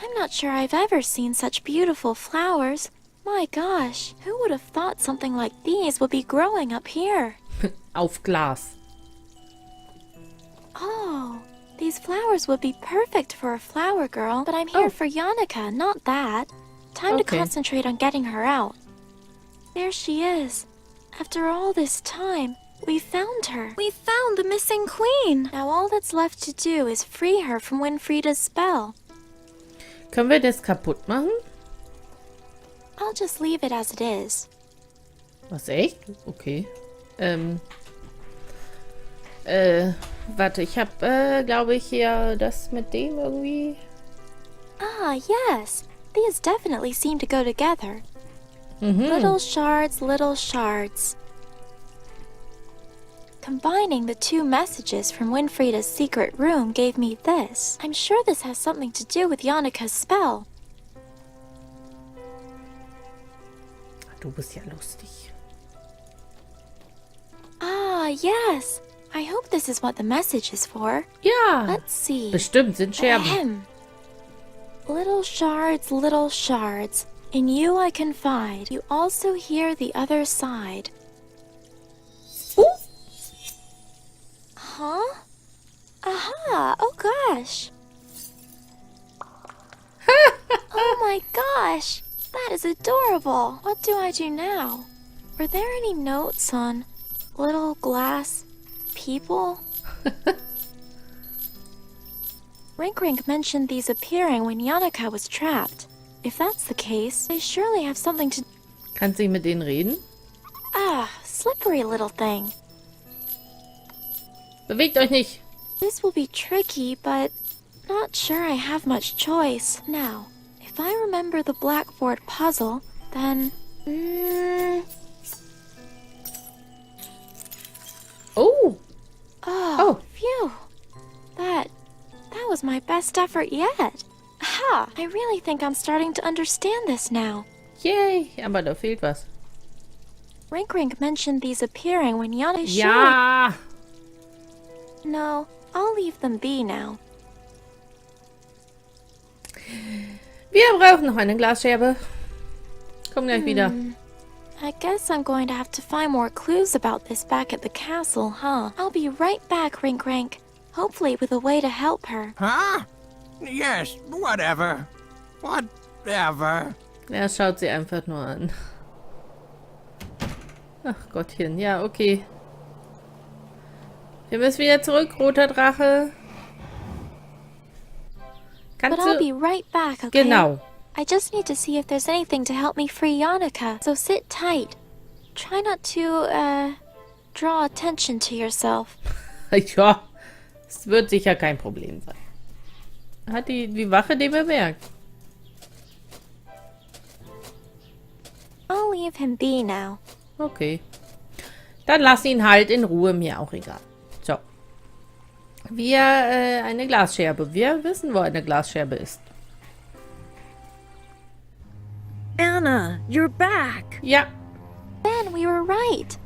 I'm not sure I've ever seen such beautiful flowers. My gosh, who would have thought something like these would be growing up here? Auf Glas. Oh, these flowers would be perfect for a flower girl, but I'm here for Yannicka, not that. Time to concentrate on getting her out. There she is. After all this time, we found her. We found the missing queen. Now all that's left to do is free her from Winfrieda's spell. Können wir das kaputt machen? I'll just leave it as it is. Was, echt? Okay. Warte, ich habe, glaube ich, hier das mit dem irgendwie. Ah, yes. These definitely seem to go together. Little shards, little shards. Combining the two messages from Winfrieda's secret room gave me this. I'm sure this has something to do with Yannicka's spell. Du bist ja lustig. Ah, yes. I hope this is what the message is for. Ja. Let's see. Bestimmt sind Scherben. Ahem. Little shards, little shards. In you I confide. You also hear the other side. Oh. Huh? Aha! Oh gosh! Oh my gosh! That is adorable! What do I do now? Were there any notes on little glass people? Rink mentioned these appearing when Yannicka was trapped. If that's the case, they surely have something to... Kannst du mit denen reden? Ah, slippery little thing. Bewegt euch nicht. This will be tricky, but not sure I have much choice. Now, if I remember the blackboard puzzle, then... Oh! Oh, phew. That was my best effort yet. Ha! I really think I'm starting to understand this now. Yay! Aber da fehlt was. Rink mentioned these appearing when Yannicka... Ja! No, I'll leave them be now. Wir brauchen noch eine Glasscherbe. Komm gleich wieder. I guess I'm going to have to find more clues about this back at the castle, huh? I'll be right back, Rink. Hopefully with a way to help her. Huh? Yes, whatever. Whatever. Er schaut sie einfach nur an. Ach Gottchen, ja, okay. Wir müssen wieder zurück, roter Drache. But Kannst I'll du... be right back, okay? Genau. I just need to see if there's anything to help me free Yannicka, so sit tight. Try not to, draw attention to yourself. Ja, es wird sicher kein Problem sein. Hat die Wache den bemerkt? I'll leave him be now. Okay. Dann lass ihn halt in Ruhe, mir auch egal. So. Eine Glasscherbe. Wir wissen, wo eine Glasscherbe ist. Anna, you're back. Ja. Ben, we were right.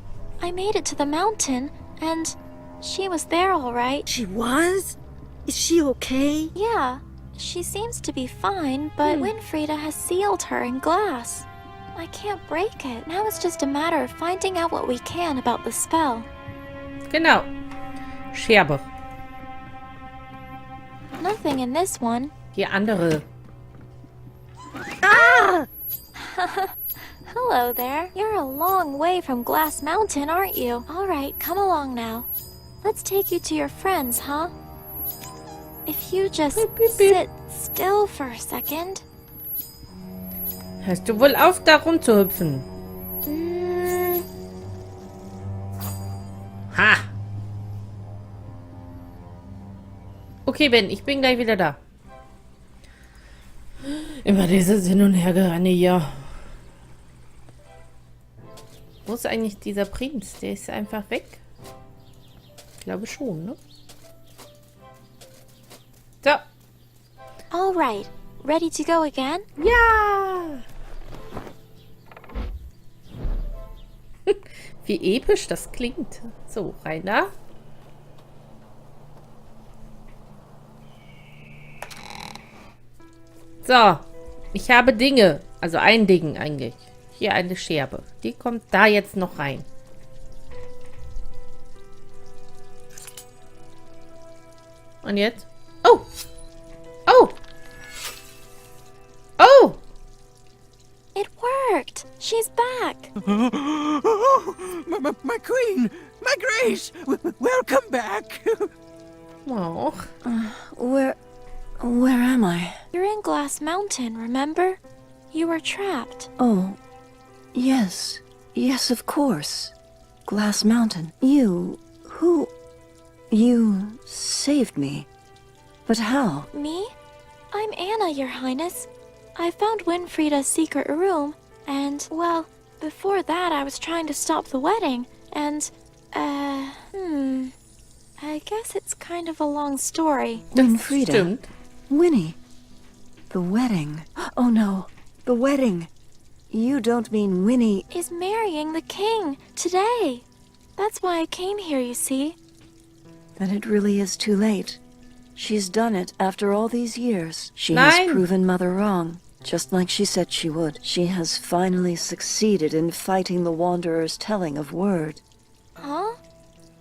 I made it to the mountain, and she was there all right. She was? Is she okay? Yeah, she seems to be fine, but Winfrieda has sealed her in glass. I can't break it. Now it's just a matter of finding out what we can about the spell. Genau. Scherbe. Nothing in this one. Die andere. Ah! Hello there. You're a long way from Glass Mountain, aren't you? All right, come along now. Let's take you to your friends, huh? If you just sit still for a second. Hörst du wohl auf, da rumzuhüpfen? Ha! Okay, Ben, ich bin gleich wieder da. Immer dieses Hin- und Hergerenne hier. Wo ist eigentlich dieser Prinz? Der ist einfach weg. Ich glaube schon, ne? So. All right. Ready to go again? Ja! Wie episch das klingt. So, rein da. So, ich habe Dinge. Also ein Ding eigentlich. Hier eine Scherbe. Die kommt da jetzt noch rein. Und jetzt? Oh! Oh! Oh! It worked. She's back. My queen, my grace, welcome back. Oh. Where am I? You're in Glass Mountain, remember? You were trapped. Oh, yes. Yes, of course. Glass Mountain. You saved me. But how? Me? I'm Anna, Your Highness. I found Winfrieda's secret room, and, well, before that I was trying to stop the wedding, and, I guess it's kind of a long story. Winfrieda. Stimmt. Winnie. The wedding. Oh no. The wedding. You don't mean Winnie. Is marrying the king today. That's why I came here, you see. Then it really is too late. She's done it after all these years. She Nein. has proven Mother wrong, just like she said she would. She has finally succeeded in fighting the Wanderer's telling of word. Huh?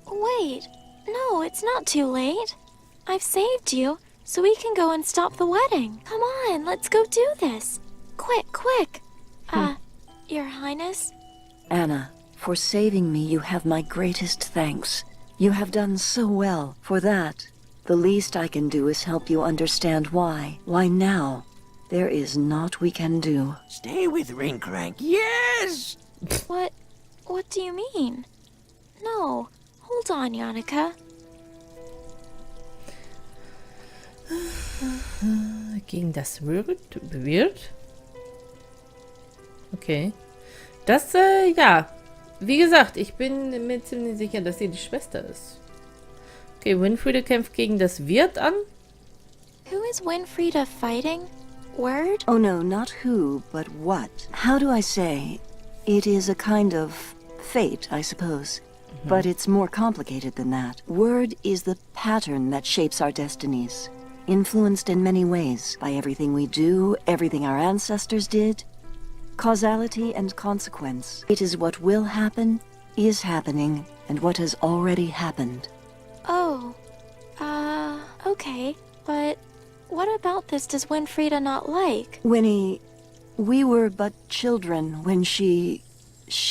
Wait. No, it's not too late. I've saved you, so we can go and stop the wedding. Come on, let's go do this. Quick, quick. Your Highness? Anna, for saving me, you have my greatest thanks. You have done so well. For that, the least I can do is help you understand why. Why now? There is naught we can do. Stay with Ring-Crank, yes! What do you mean? No, hold on, Yannicka. Gegen das wird? Okay. Das, ja. Wie gesagt, ich bin mir ziemlich sicher, dass sie die Schwester ist. Okay, Winfrieda kämpft gegen das Wirt an. Who is Winfrieda fighting? Word? Oh no, not who, but what. How do I say? It is a kind of fate, I suppose. But it's more complicated than that. Word is the pattern that shapes our destinies. Influenced in many ways by everything we do, everything our ancestors did. Causality and consequence. It is what will happen, is happening, and what has already happened. Oh. Okay. But what about this does Winfrieda not like? Winnie, we were but children when she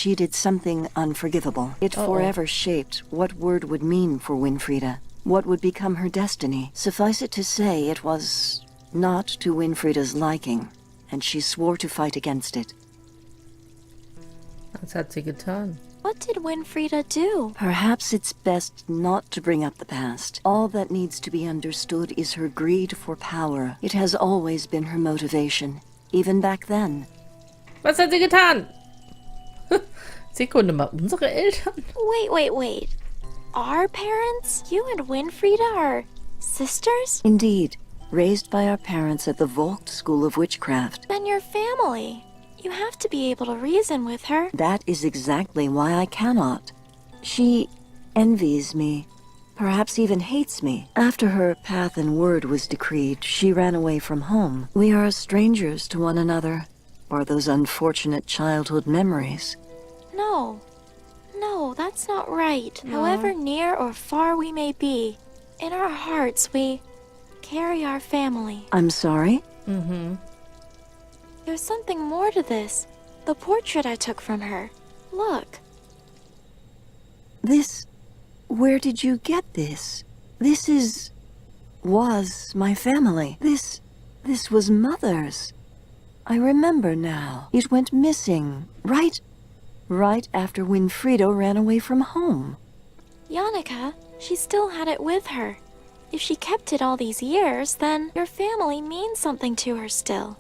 did something unforgivable. It forever shaped what word would mean for Winfrieda, what would become her destiny. Suffice it to say, it was not to Winfrieda's liking, and she swore to fight against it. Was hat sie getan? What did Winfrieda do? Perhaps it's best not to bring up the past. All that needs to be understood is her greed for power. It has always been her motivation, even back then. Was hat sie getan? Sekunde mal, unsere Eltern? Wait. Our parents? You and Winfrieda are sisters? Indeed, raised by our parents at the Volk School of Witchcraft. Then your family. You have to be able to reason with her. That is exactly why I cannot. She envies me, perhaps even hates me. After her path and word was decreed, she ran away from home. We are strangers to one another, or those unfortunate childhood memories. No, that's not right. However near or far we may be, in our hearts we carry our family. I'm sorry? There's something more to this. The portrait I took from her. Look. This... Where did you get this? This was my family. This was Mother's. I remember now. It went missing, right after Winfrieda ran away from home. Yannicka, she still had it with her. If she kept it all these years, then your family means something to her still.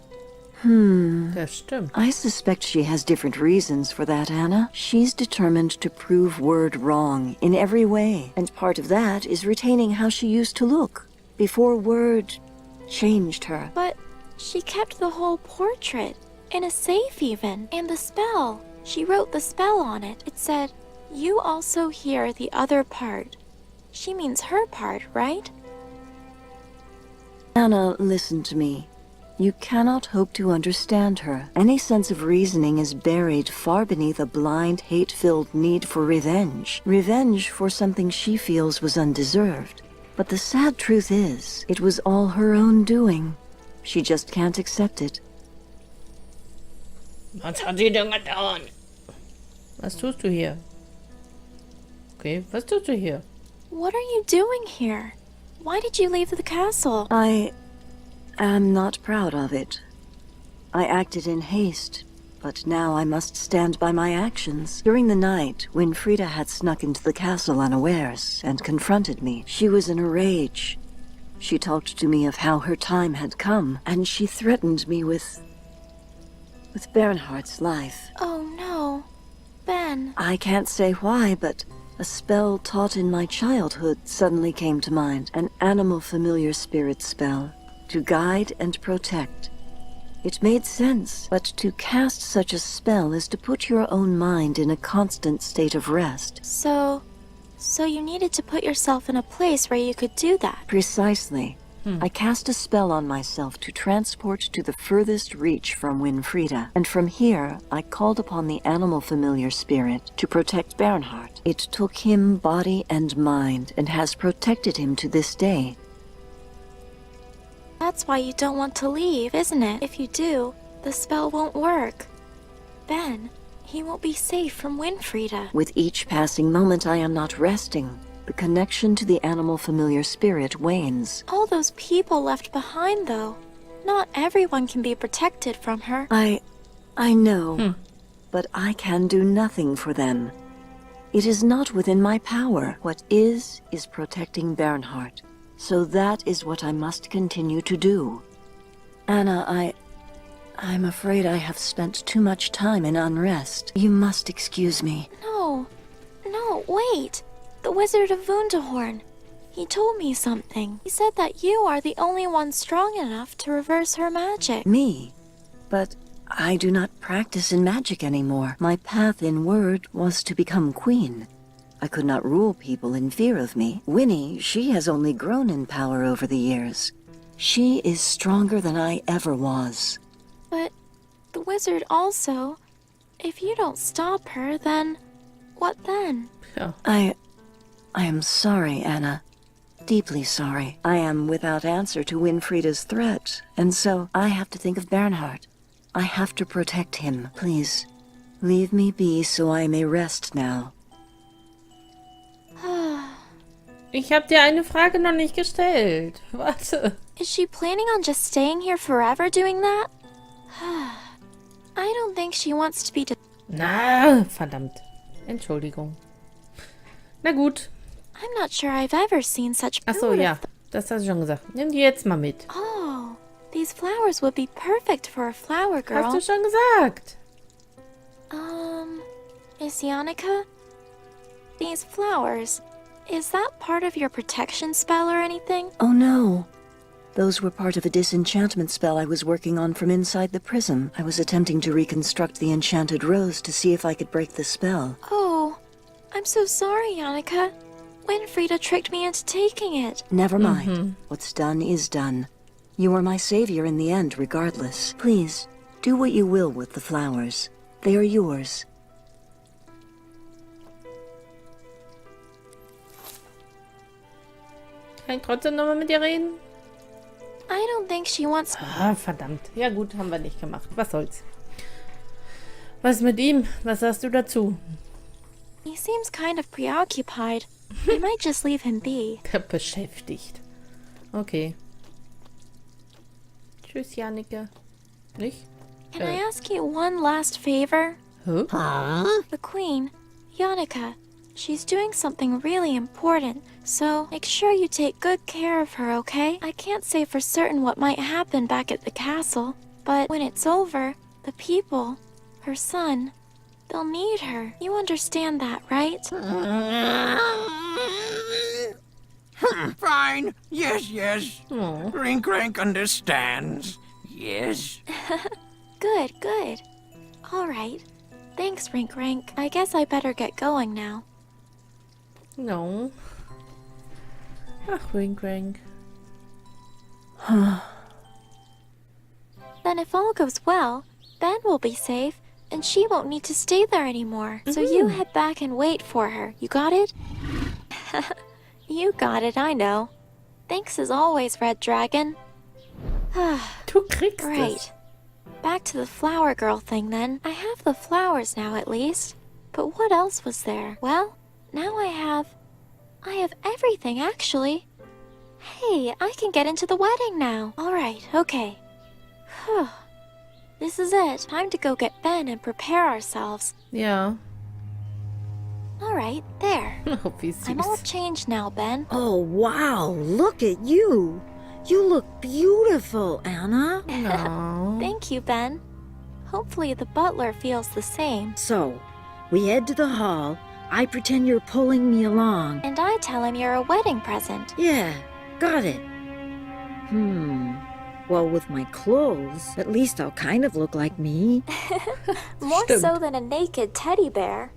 Das stimmt. I suspect she has different reasons for that, Anna. She's determined to prove word wrong in every way, and part of that is retaining how she used to look before word changed her. But she kept the whole portrait, in a safe even, and the spell. She wrote the spell on it. It said, "You also hear the other part." She means her part, right? Anna, listen to me. You cannot hope to understand her. Any sense of reasoning is buried far beneath a blind, hate-filled need for revenge. Revenge for something she feels was undeserved. But the sad truth is, it was all her own doing. She just can't accept it. Was hat sie denn getan? Was tust du hier? Okay, was tust du hier? What are you doing here? Why did you leave the castle? I am not proud of it. I acted in haste, but now I must stand by my actions. During the night, when Frida had snuck into the castle unawares and confronted me, she was in a rage. She talked to me of how her time had come, and she threatened me with Bernhardt's life. Oh no. Ben. I can't say why, but a spell taught in my childhood suddenly came to mind. An animal familiar spirit spell, to guide and protect. It made sense, but to cast such a spell is to put your own mind in a constant state of rest. So you needed to put yourself in a place where you could do that. Precisely. I cast a spell on myself to transport to the furthest reach from Winfrieda, and from here I called upon the animal familiar spirit to protect Bernhardt. It took him body and mind, and has protected him to this day. That's why you don't want to leave, isn't it? If you do, the spell won't work. Ben, he won't be safe from Winfrieda. With each passing moment I am not resting. The connection to the animal familiar spirit wanes. All those people left behind, though. Not everyone can be protected from her. I know, but I can do nothing for them. It is not within my power. What is protecting Bernhardt. So that is what I must continue to do. Anna, I'm afraid I have spent too much time in unrest. You must excuse me. No, wait. The Wizard of Wunderhorn. He told me something. He said that you are the only one strong enough to reverse her magic. Me? But I do not practice in magic anymore. My path in word was to become queen. I could not rule people in fear of me. Winnie, she has only grown in power over the years. She is stronger than I ever was. But the wizard also... If you don't stop her, then... What then? Ja. I am sorry, Anna. Deeply sorry. I am without answer to Winfrieda's threat, and so I have to think of Bernhard. I have to protect him. Please, leave me be so I may rest now. Ich habe dir eine Frage noch nicht gestellt. Warte. Is she planning on just staying here forever doing that? I don't think she wants to be... Na, verdammt. Entschuldigung. Na gut. I'm not sure I've ever seen such Ach so, ja. Das hast du schon gesagt. Nimm die jetzt mal mit. Oh, these flowers would be perfect for a flower girl. Hast du schon gesagt. Is Yannicka? These flowers, is that part of your protection spell or anything? Oh no. Those were part of a disenchantment spell I was working on from inside the prism. I was attempting to reconstruct the enchanted rose to see if I could break the spell. Oh, I'm so sorry, Yannicka. Winfrieda tricked me into taking it. Never mind. What's done is done. You are my savior in the end, regardless. Please, do what you will with the flowers. They are yours. Kann ich trotzdem nochmal mit dir reden? I don't think she wants... Ah, verdammt. Ja gut, haben wir nicht gemacht. Was soll's. Was mit ihm? Was sagst du dazu? He seems kind of preoccupied. I might just leave him be. Beschäftigt. Okay. Tschüss, Jannike. Nicht? Can I ask you one last favor? Huh? The queen, Yannicka, she's doing something really important, so make sure you take good care of her, okay? I can't say for certain what might happen back at the castle, but when it's over, the people, her son, they'll need her. You understand that, right? Fine. Yes. Oh. Krank understands. Yes. Good. All right. Thanks, Rink. I guess I better get going now. No. Ach, Wink. Then if all goes well, Ben will be safe, and she won't need to stay there anymore. So you head back and wait for her. You got it? You got it, I know. Thanks as always, Red Dragon. Du kriegst es. Right. Back to the flower girl thing then. I have the flowers now at least. But what else was there? Well, now I have everything actually. Hey, I can get into the wedding now. Alright, okay. Whew. This is it. Time to go get Ben and prepare ourselves. Ja. Alright, there. Oh, wie süß. I'm all changed now, Ben. Oh, wow, look at you. You look beautiful, Anna. Aw. Thank you, Ben. Hopefully the butler feels the same. So, we head to the hall. I pretend you're pulling me along. And I tell him you're a wedding present. Yeah, got it. Well, with my clothes, at least I'll kind of look like me. More Stimmt. so than a naked teddy bear.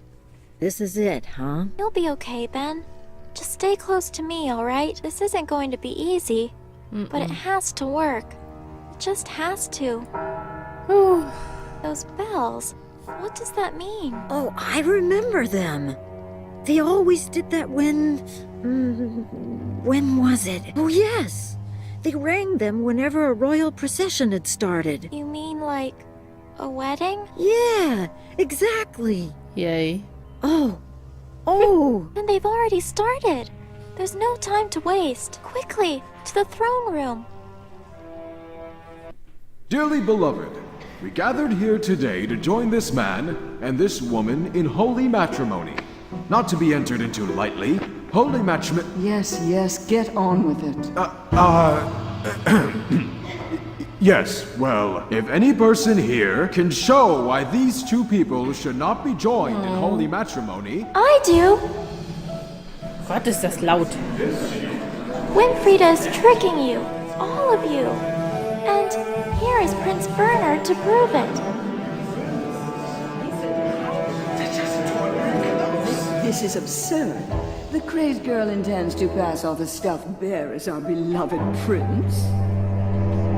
This is it, huh? You'll be okay, Ben. Just stay close to me, alright? This isn't going to be easy, but it has to work. It just has to. Those bells, what does that mean? Oh, I remember them. They always did that when was it? Oh, yes. They rang them whenever a royal procession had started. You mean like a wedding? Yeah, exactly. Yay. Oh. And they've already started. There's no time to waste. Quickly, to the throne room. Dearly beloved, we gathered here today to join this man and this woman in holy matrimony. Not to be entered into lightly, holy matrimony... Yes, get on with it. Yes, well, if any person here can show why these two people should not be joined in holy matrimony... I do! Gott, ist das laut. Winfrieda is tricking you. All of you. And here is Prince Bernard to prove it. This is absurd. The crazed girl intends to pass off the stuffed bear as our beloved prince.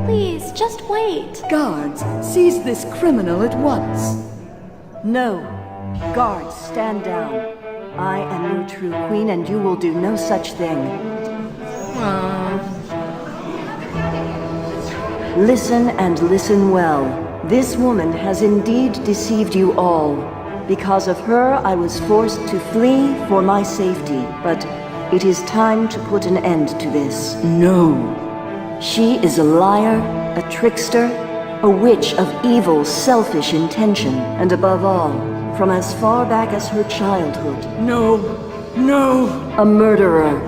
Please, just wait. Guards, seize this criminal at once. No. Guards, stand down. I am your true queen, and you will do no such thing. Listen and listen well. This woman has indeed deceived you all. Because of her, I was forced to flee for my safety. But it is time to put an end to this. No. She is a liar, a trickster, a witch of evil, selfish intention, and above all, from as far back as her childhood, No. a murderer.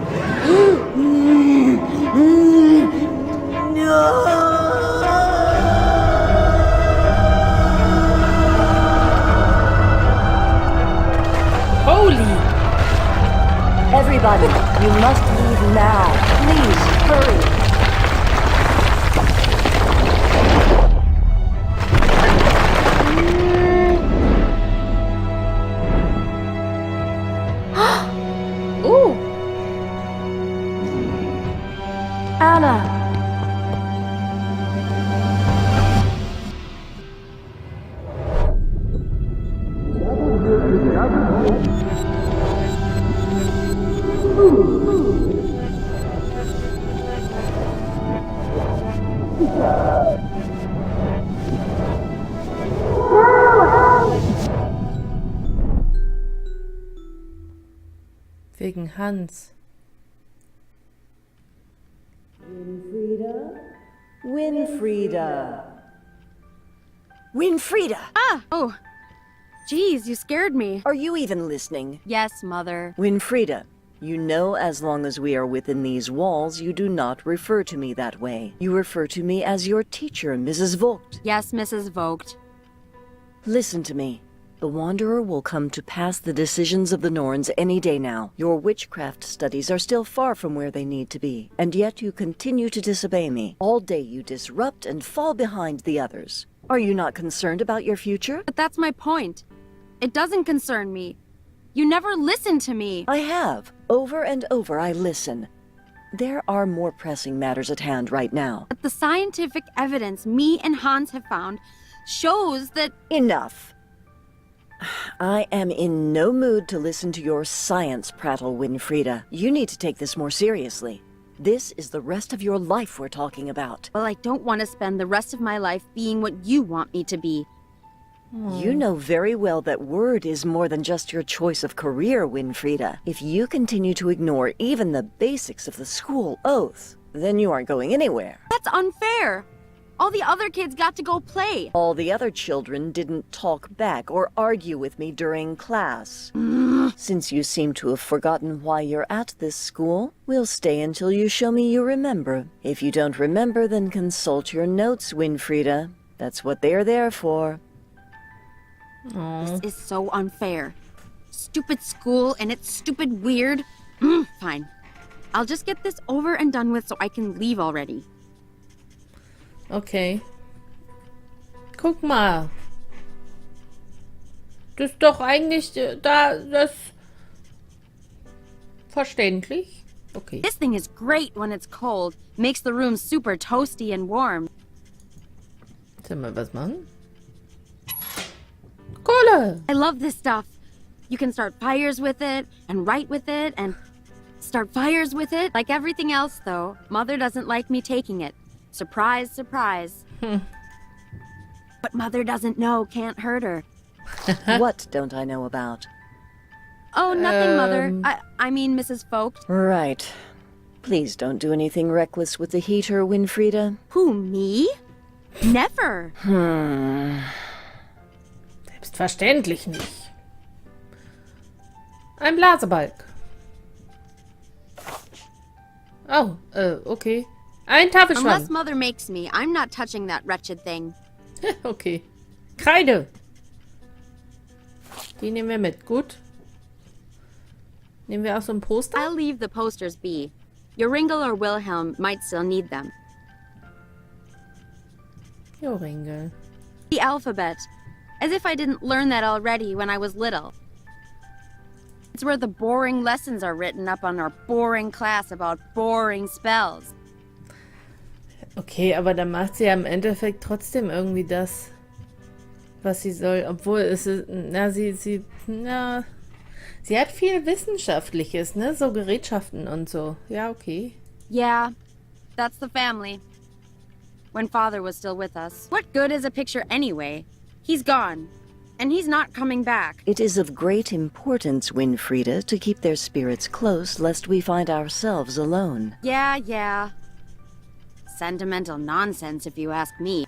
Holy! Everybody, you must leave now. Please, hurry. Oh! Anna. Wegen Hans. Winfrieda. Winfrieda! Oh, geez, you scared me. Are you even listening? Yes, Mother. Winfrieda, you know as long as we are within these walls, you do not refer to me that way. You refer to me as your teacher, Mrs. Vogt. Yes, Mrs. Vogt. Listen to me. The Wanderer will come to pass the decisions of the Norns any day now. Your witchcraft studies are still far from where they need to be, and yet you continue to disobey me. All day you disrupt and fall behind the others. Are you not concerned about your future? But that's my point. It doesn't concern me. You never listen to me. I have. Over and over I listen. There are more pressing matters at hand right now. But the scientific evidence me and Hans have found shows that... Enough. I am in no mood to listen to your science prattle, Winfrieda. You need to take this more seriously. This is the rest of your life we're talking about. Well, I don't want to spend the rest of my life being what you want me to be. You know very well that word is more than just your choice of career, Winfrieda. If you continue to ignore even the basics of the school oath, then you aren't going anywhere. That's unfair. All the other kids got to go play. All the other children didn't talk back or argue with me during class. Since you seem to have forgotten why you're at this school, we'll stay until you show me you remember. If you don't remember, then consult your notes, Winfrieda. That's what they're there for. This is so unfair. Stupid school and it's stupid weird. Fine. I'll just get this over and done with so I can leave already. Okay. Guck mal. Das ist doch eigentlich das verständlich. Okay. This thing is great when it's cold. Makes the room super toasty and warm. Sollen wir was machen? Kohle! I love this stuff. You can start fires with it, and write with it, and start fires with it. Like everything else, though, Mother doesn't like me taking it. Surprise, surprise. But Mother doesn't know, can't hurt her. What don't I know about? Oh, nothing, Mother. I mean, Mrs. Vogt. Right. Please don't do anything reckless with the heater, Winfrieda. Who, me? Never. Selbstverständlich nicht. Ein Blasebalg. Oh, okay. Ein Tafelschwamm. Unless Mother makes me, I'm not touching that wretched thing. Okay. Kreide. Die nehmen wir mit. Gut. Nehmen wir auch so ein Poster? I'll leave the posters be. Joringel or Wilhelm might still need them. Joringel. The alphabet. As if I didn't learn that already when I was little. It's where the boring lessons are written up on our boring class about boring spells. Okay, aber dann macht sie ja im Endeffekt trotzdem irgendwie das, was sie soll. Obwohl es ist, sie hat viel Wissenschaftliches, ne? So Gerätschaften und so. Ja, okay. Yeah, that's the family. When Father was still with us. What good is a picture anyway? He's gone. And he's not coming back. It is of great importance, Winfrieda, to keep their spirits close, lest we find ourselves alone. Yeah. Sentimental nonsense, if you ask me.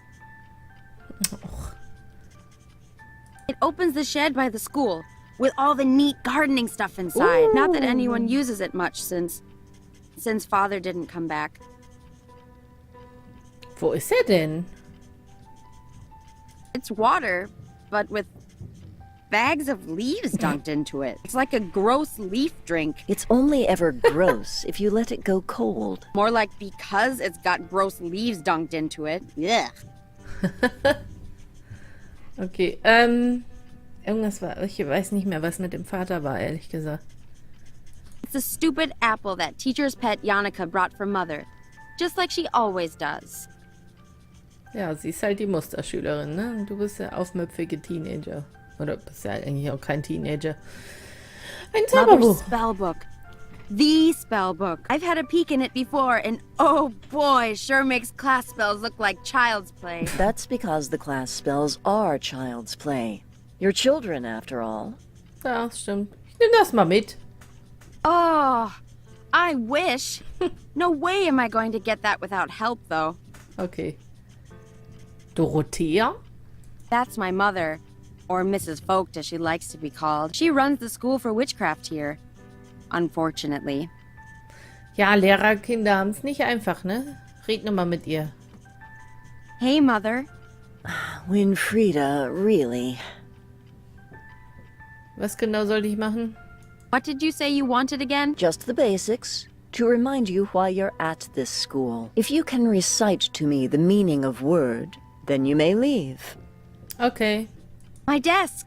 It opens the shed by the school, with all the neat gardening stuff inside. Ooh. Not that anyone uses it much since Father didn't come back. Wo ist er denn? It's water, but with bags of leaves dunked into it. It's like a gross leaf drink. It's only ever gross if you let it go cold. More like because it's got gross leaves dunked into it. Ugh. Okay, irgendwas war, ich weiß nicht mehr, was mit dem Vater war, ehrlich gesagt. It's a stupid apple that teacher's pet Janika brought for Mother. Just like she always does. Ja, sie ist halt die Musterschülerin, ne? Und du bist der aufmüpfige Teenager. Oder bist ja eigentlich auch kein Teenager. Ein Mother's Zauberbuch. spellbook. The spellbook. I've had a peek in it before, and oh boy, sure makes class spells look like child's play. That's because the class spells are child's play. You're children, after all. Ja, stimmt. Ich nehme das mal mit. Oh, I wish. No way am I going to get that without help, though. Okay. Dorothea? That's my mother. Or Mrs. Vogt, as she likes to be called. She runs the school for witchcraft here. Unfortunately. Ja, Lehrerkinder haben es nicht einfach, ne? Red nur mal mit ihr. Hey, Mother. Winfrieda, really? Was genau sollte ich machen? What did you say you wanted again? Just the basics. To remind you why you're at this school. If you can recite to me the meaning of word, then you may leave. Okay. My desk.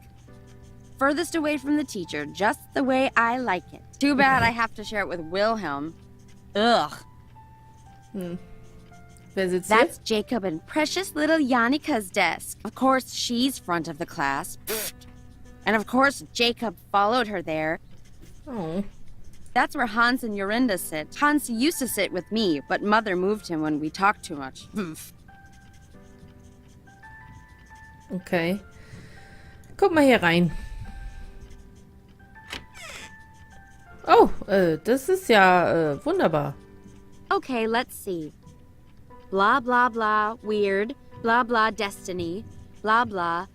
Furthest away from the teacher, just the way I like it. Too bad I have to share it with Wilhelm. Ugh. Wer sitzt That's Jacob and precious little Jannika's desk. Of course, she's front of the class. Pfft. And of course, Jacob followed her there. hier? Oh. That's where Hans and Jorinda sit. Hans used to sit with me, but Mother moved him when we talked too much. Okay. Guck mal hier rein. Oh, das ist ja wunderbar. Okay, let's see. Blah, blah, blah, weird. Blah, blah, destiny. Blah, blah.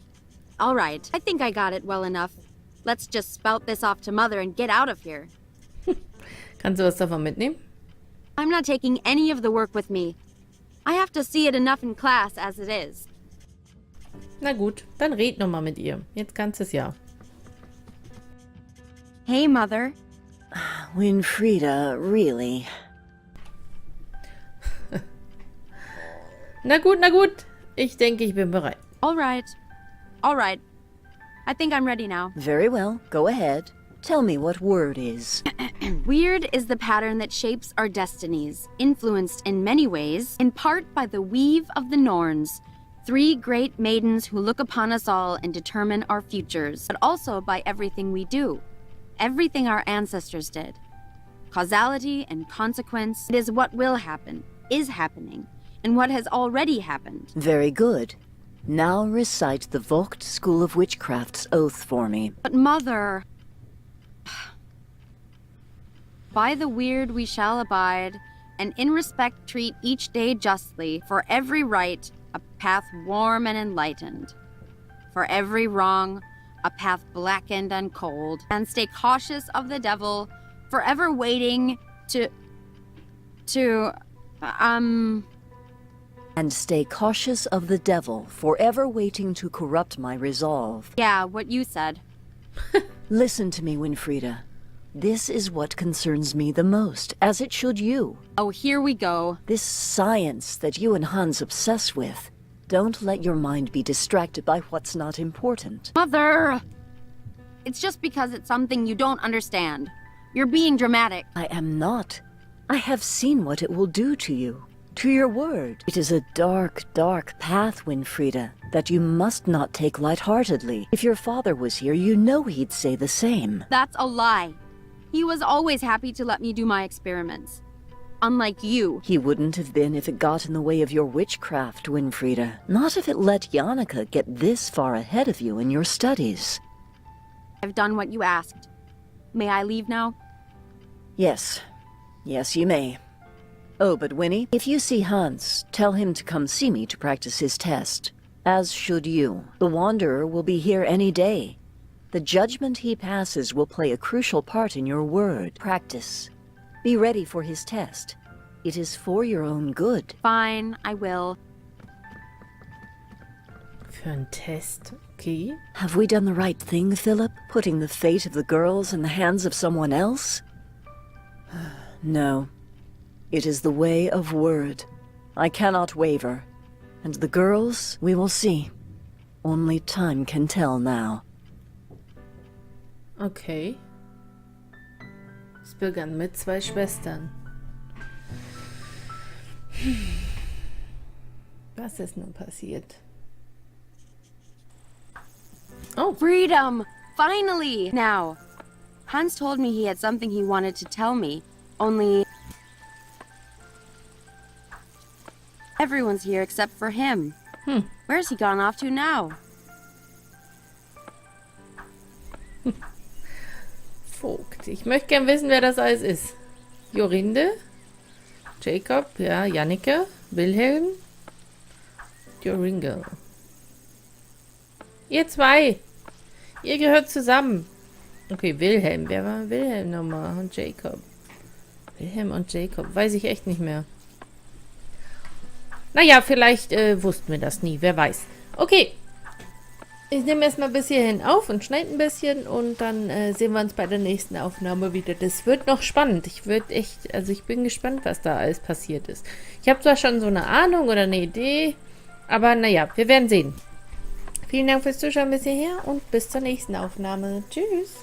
All right, I think I got it well enough. Let's just spout this off to Mother and get out of here. Kannst du was davon mitnehmen? I'm not taking any of the work with me. I have to see it enough in class as it is. Na gut, dann red noch mal mit ihr. Jetzt kannst du es ja. Hey, Mother. Winfrieda, really? Na gut, na gut. Ich denke, ich bin bereit. All right. All right. I think I'm ready now. Very well, go ahead. Tell me what word is. Weird is the pattern that shapes our destinies, influenced in many ways, in part by the weave of the Norns, 3 great maidens who look upon us all and determine our futures, but also by everything we do, everything our ancestors did. Causality and consequence, it is what will happen, is happening, and what has already happened. Very good. Now recite the Vogt School of Witchcraft's oath for me. But Mother... By the weird we shall abide, and in respect treat each day justly, for every right, a path warm and enlightened. For every wrong, a path blackened and cold, and stay cautious of the devil, forever waiting And stay cautious of the devil, forever waiting to corrupt my resolve. Yeah, what you said. Listen to me, Winfrieda. This is what concerns me the most, as it should you. Oh, here we go. This science that you and Hans obsess with. Don't let your mind be distracted by what's not important. Mother! It's just because it's something you don't understand. You're being dramatic. I am not. I have seen what it will do to you, to your word. It is a dark, dark path, Winfrieda, that you must not take lightheartedly. If your father was here, you know he'd say the same. That's a lie. He was always happy to let me do my experiments. Unlike you. He wouldn't have been if it got in the way of your witchcraft, Winfrieda. Not if it let Jannika get this far ahead of you in your studies. I've done what you asked. May I leave now? Yes. Yes, you may. Oh, but Winnie, if you see Hans, tell him to come see me to practice his test. As should you. The Wanderer will be here any day. The judgment he passes will play a crucial part in your word. Practice. Be ready for his test. It is for your own good. Fine, I will. Für einen Test, okay. Have we done the right thing, Philip? Putting the fate of the girls in the hands of someone else? No. It is the way of word. I cannot waver. And the girls, we will see. Only time can tell now. Okay. Es begann mit 2 Schwestern. Was ist nun passiert? Oh, freedom! Finally! Now, Hans told me he had something he wanted to tell me, only... Everyone's here except for him. Where's he gone off to now? Vogt. Ich möchte gern wissen, wer das alles ist. Jorinde, Jacob, ja, Jannike, Wilhelm, Jorinda. Ihr 2. Ihr gehört zusammen. Okay, Wilhelm. Wer war Wilhelm nochmal? Und Jacob. Wilhelm und Jacob. Weiß ich echt nicht mehr. Naja, vielleicht wussten wir das nie. Wer weiß. Okay. Ich nehme erstmal bis hierhin auf und schneide ein bisschen und dann sehen wir uns bei der nächsten Aufnahme wieder. Das wird noch spannend. Ich bin gespannt, was da alles passiert ist. Ich habe zwar schon so eine Ahnung oder eine Idee, aber naja, wir werden sehen. Vielen Dank fürs Zuschauen bis hierher und bis zur nächsten Aufnahme. Tschüss.